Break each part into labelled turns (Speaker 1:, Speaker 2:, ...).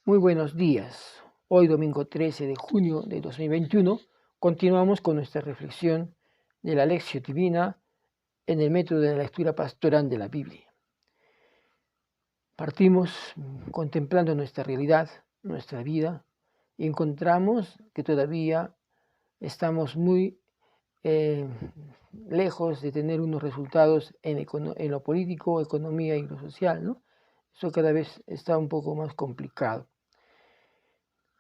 Speaker 1: Muy buenos días. Hoy, domingo 13 de junio de 2021, continuamos con nuestra reflexión de la Lección Divina en el método de la lectura pastoral de la Biblia. Partimos contemplando nuestra realidad, nuestra vida, y encontramos que todavía estamos muy lejos de tener unos resultados en lo político, economía y lo social, ¿no? Eso cada vez está un poco más complicado.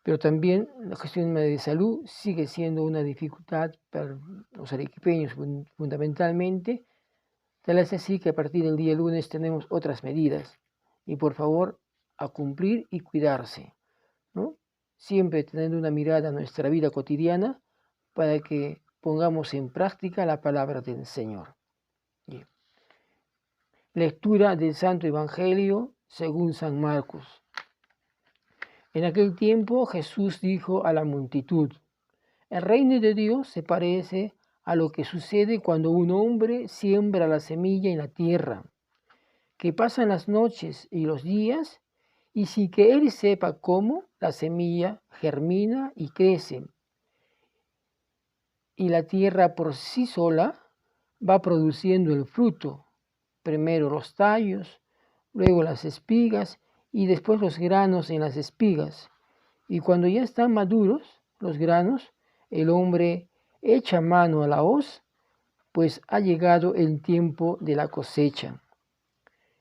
Speaker 1: Pero también la cuestión de salud sigue siendo una dificultad para los arequipeños fundamentalmente. Tal es así que a partir del día lunes tenemos otras medidas. Y por favor, a cumplir y cuidarse, ¿no? Siempre teniendo una mirada a nuestra vida cotidiana para que pongamos en práctica la palabra del Señor. Bien. Lectura del Santo Evangelio según San Marcos. En aquel tiempo Jesús dijo a la multitud: el reino de Dios se parece a lo que sucede cuando un hombre siembra la semilla en la tierra, que pasan las noches y los días, y sin que él sepa cómo, la semilla germina y crece, y la tierra por sí sola va produciendo el fruto, primero los tallos, luego las espigas y después los granos en las espigas. Y cuando ya están maduros los granos, el hombre echa mano a la hoz, pues ha llegado el tiempo de la cosecha.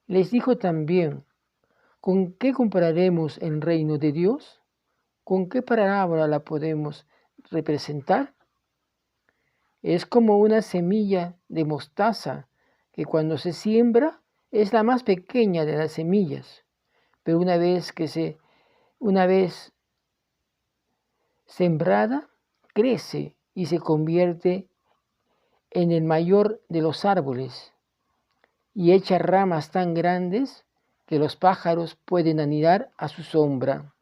Speaker 1: Les dijo también: ¿con qué compararemos el reino de Dios? ¿Con qué parábola la podemos representar? Es como una semilla de mostaza que cuando se siembra es la más pequeña de las semillas, pero una vez sembrada, crece y se convierte en el mayor de los árboles y echa ramas tan grandes que los pájaros pueden anidar a su sombra.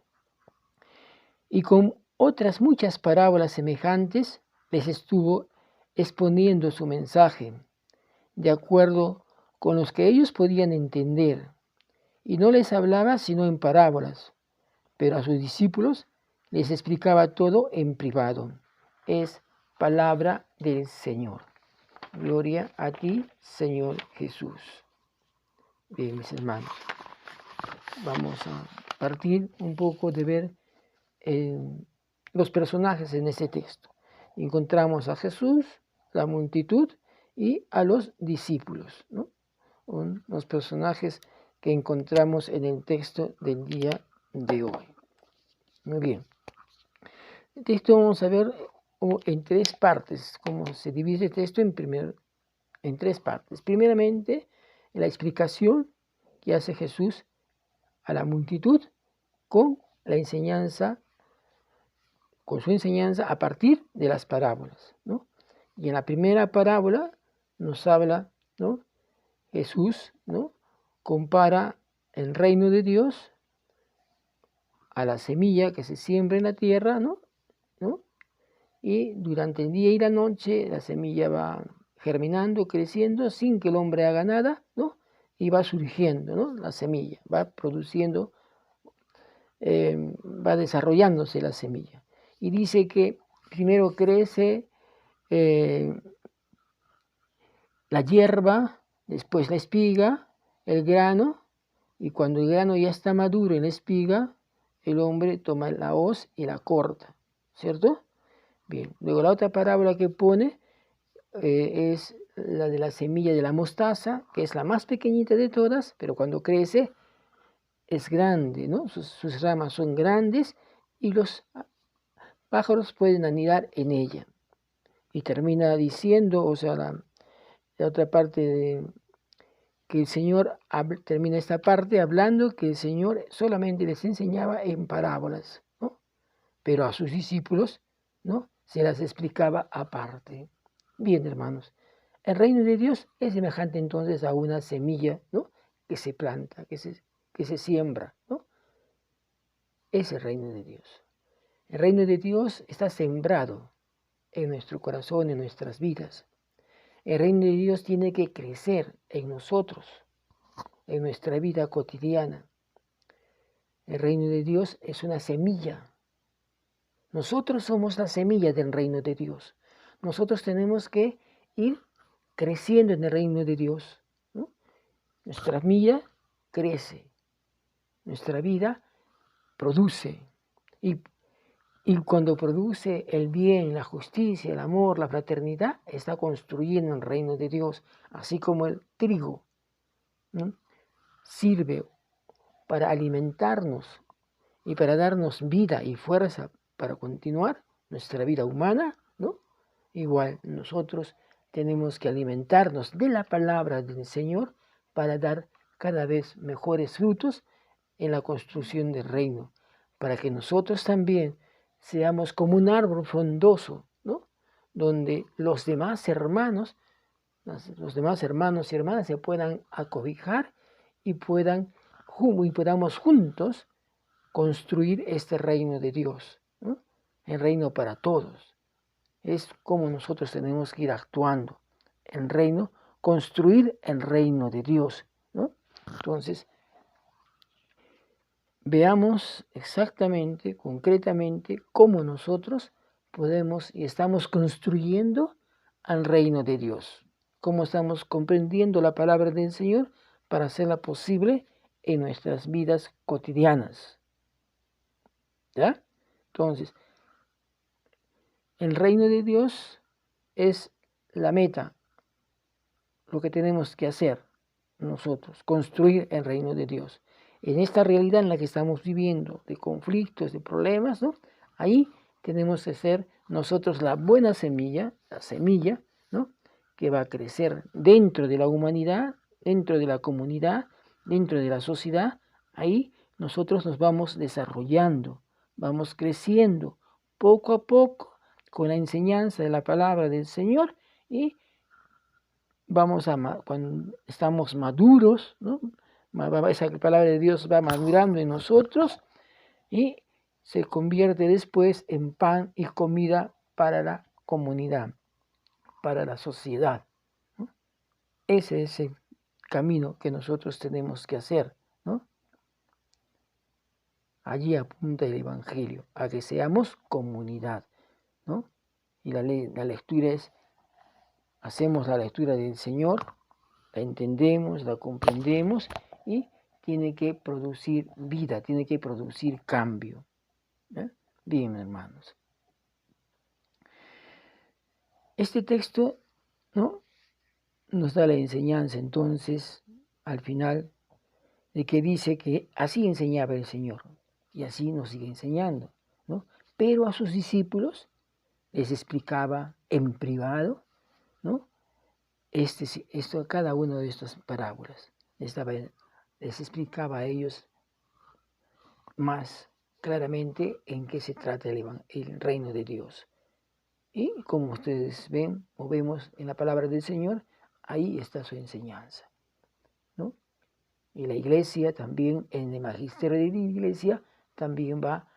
Speaker 1: Y con otras muchas parábolas semejantes les estuvo exponiendo su mensaje, de acuerdo con los que ellos podían entender, y no les hablaba sino en parábolas, pero a sus discípulos les explicaba todo en privado. Es palabra del Señor. Gloria a ti, Señor Jesús. Bien, mis hermanos, vamos a partir un poco de ver los personajes en ese texto. Encontramos a Jesús, la multitud y a los discípulos, ¿no? Los personajes que encontramos en el texto del día de hoy. Muy bien. El texto vamos a ver en tres partes, cómo se divide el texto en tres partes. Primeramente, la explicación que hace Jesús a la multitud con la enseñanza, con su enseñanza a partir de las parábolas, ¿no? Y en la primera parábola nos habla, ¿no? Jesús, ¿no? Compara el reino de Dios a la semilla que se siembra en la tierra, ¿no? Y durante el día y la noche la semilla va germinando, creciendo, sin que el hombre haga nada, ¿no? Y va surgiendo, ¿no? La semilla, va produciendo, va desarrollándose la semilla. Y dice que primero crece la hierba, después la espiga, el grano, y cuando el grano ya está maduro en la espiga, el hombre toma la hoz y la corta, ¿cierto? Bien, luego la otra parábola que pone es la de la semilla de la mostaza, que es la más pequeñita de todas, pero cuando crece es grande, ¿no? Sus ramas son grandes y los pájaros pueden anidar en ella. Y termina diciendo, o sea, la otra parte de que el Señor termina esta parte hablando que el Señor solamente les enseñaba en parábolas, ¿no? Pero a sus discípulos, ¿no? Se las explicaba aparte. Bien, hermanos, el reino de Dios es semejante entonces a una semilla, ¿no? Que se planta, que se siembra, ¿no? Es el reino de Dios. El reino de Dios está sembrado en nuestro corazón, en nuestras vidas. El reino de Dios tiene que crecer en nosotros, en nuestra vida cotidiana. El reino de Dios es una semilla. Nosotros somos la semilla del reino de Dios. Nosotros tenemos que ir creciendo en el reino de Dios, ¿no? Nuestra vida crece, nuestra vida produce. Y cuando produce el bien, la justicia, el amor, la fraternidad, está construyendo el reino de Dios, así como el trigo, ¿no? Sirve para alimentarnos y para darnos vida y fuerza para continuar nuestra vida humana, ¿no? Igual nosotros tenemos que alimentarnos de la palabra del Señor para dar cada vez mejores frutos en la construcción del reino, para que nosotros también seamos como un árbol frondoso, ¿no? Donde los demás hermanos y hermanas se puedan acobijar y podamos juntos construir este reino de Dios, ¿no? El reino para todos. Es como nosotros tenemos que ir actuando en reino, construir el reino de Dios, ¿no? Entonces, veamos exactamente, concretamente, cómo nosotros podemos y estamos construyendo al reino de Dios, cómo estamos comprendiendo la palabra del Señor para hacerla posible en nuestras vidas cotidianas. ¿Ya? Entonces, el reino de Dios es la meta, lo que tenemos que hacer nosotros, construir el reino de Dios. En esta realidad en la que estamos viviendo, de conflictos, de problemas, ¿no? Ahí tenemos que ser nosotros la buena semilla, ¿no? Que va a crecer dentro de la humanidad, dentro de la comunidad, dentro de la sociedad. Ahí nosotros nos vamos desarrollando, vamos creciendo poco a poco con la enseñanza de la palabra del Señor y cuando estamos maduros, ¿no? Esa palabra de Dios va madurando en nosotros y se convierte después en pan y comida para la comunidad, para la sociedad, ¿no? Ese es el camino que nosotros tenemos que hacer, ¿no? Allí apunta el Evangelio, a que seamos comunidad, ¿no? Y la lectura es, hacemos la lectura del Señor, la entendemos, la comprendemos y tiene que producir vida, tiene que producir cambio. ¿Eh? Bien, hermanos. Este texto, ¿no?, nos da la enseñanza entonces, al final, de que dice que así enseñaba el Señor y así nos sigue enseñando, ¿no? Pero a sus discípulos les explicaba en privado, ¿no?, cada una de estas parábolas. Les explicaba a ellos más claramente en qué se trata el reino de Dios. Y como ustedes ven o vemos en la palabra del Señor, ahí está su enseñanza, ¿no? Y la iglesia también, en el magisterio de la iglesia, también va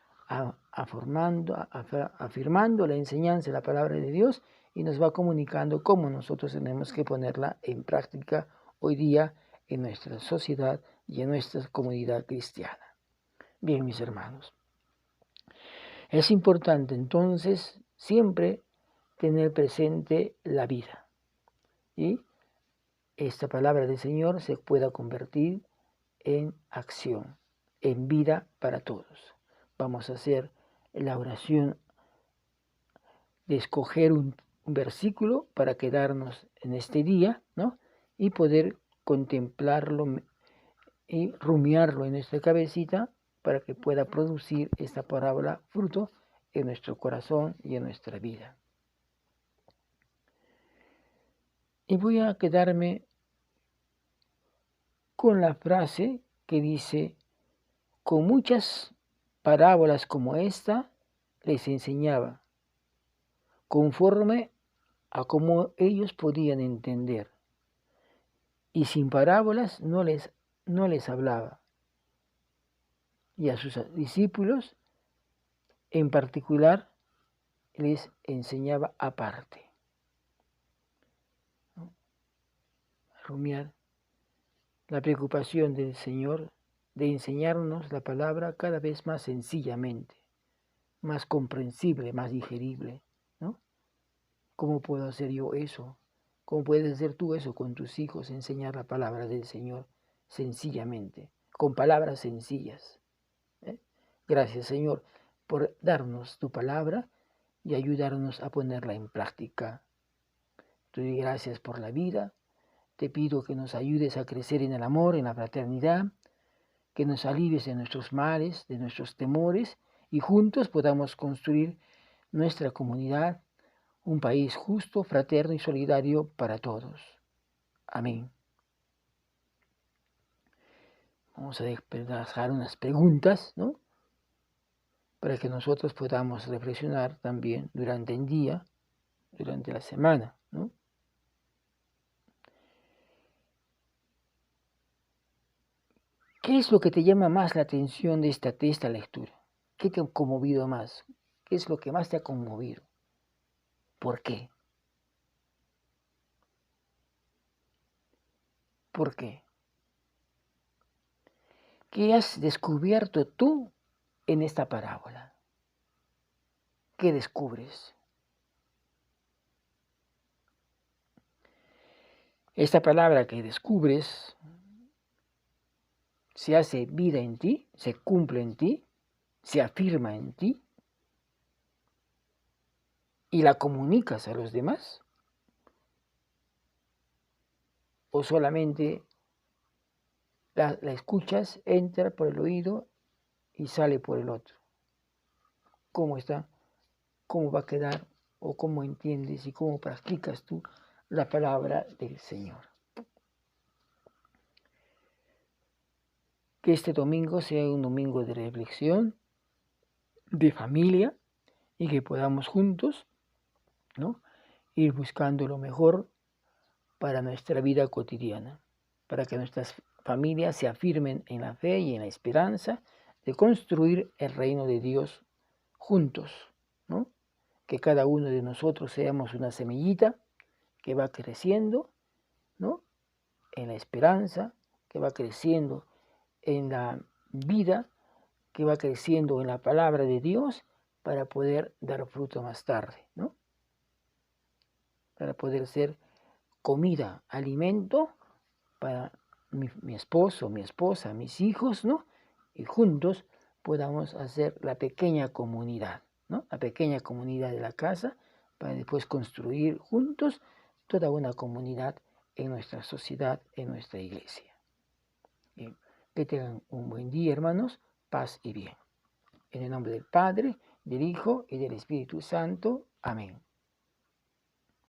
Speaker 1: afirmando la enseñanza de la palabra de Dios y nos va comunicando cómo nosotros tenemos que ponerla en práctica hoy día en nuestra sociedad y en nuestra comunidad cristiana. Bien, mis hermanos, es importante entonces siempre tener presente la vida y esta palabra del Señor se pueda convertir en acción, en vida para todos. Vamos a hacer la oración de escoger un versículo para quedarnos en este día, ¿no?, y poder contemplarlo y rumiarlo en nuestra cabecita para que pueda producir esta parábola fruto en nuestro corazón y en nuestra vida. Y voy a quedarme con la frase que dice: con muchas parábolas como esta les enseñaba, conforme a cómo ellos podían entender, y sin parábolas no les hablaba, y a sus discípulos en particular les enseñaba aparte. ¿No? Rumiar la preocupación del Señor de enseñarnos la palabra cada vez más sencillamente, más comprensible, más digerible, ¿no? ¿Cómo puedo hacer yo eso? ¿Cómo puedes hacer tú eso con tus hijos? Enseñar la palabra del Señor sencillamente, con palabras sencillas. Gracias, Señor, por darnos tu palabra y ayudarnos a ponerla en práctica. Te doy gracias por la vida. Te pido que nos ayudes a crecer en el amor, en la fraternidad, que nos alivies de nuestros males, de nuestros temores, y juntos podamos construir nuestra comunidad, un país justo, fraterno y solidario para todos. Amén. Vamos a dejar unas preguntas, ¿no? Para que nosotros podamos reflexionar también durante el día, durante la semana, ¿no? ¿Qué es lo que te llama más la atención de esta lectura? ¿Qué te ha conmovido más? ¿Qué es lo que más te ha conmovido? ¿Por qué? ¿Por qué? ¿Qué has descubierto tú en esta parábola? ¿Qué descubres? Esta palabra que descubres se hace vida en ti, se cumple en ti, se afirma en ti y la comunicas a los demás, o solamente la escuchas, entra por el oído y sale por el otro. ¿Cómo está? ¿Cómo va a quedar? ¿O cómo entiendes y cómo practicas tú la palabra del Señor? Que este domingo sea un domingo de reflexión, de familia, y que podamos juntos, ¿no?, ir buscando lo mejor para nuestra vida cotidiana, para que nuestras familias se afirmen en la fe y en la esperanza de construir el reino de Dios juntos, ¿no? Que cada uno de nosotros seamos una semillita que va creciendo, ¿no?, en la esperanza, que va creciendo en la vida, que va creciendo en la palabra de Dios para poder dar fruto más tarde, ¿no? Para poder ser comida, alimento para mi esposo, mi esposa, mis hijos, ¿no? Y juntos podamos hacer la pequeña comunidad, ¿no? La pequeña comunidad de la casa para después construir juntos toda una comunidad en nuestra sociedad, en nuestra iglesia. Bien. Que tengan un buen día, hermanos, paz y bien. En el nombre del Padre, del Hijo y del Espíritu Santo. Amén.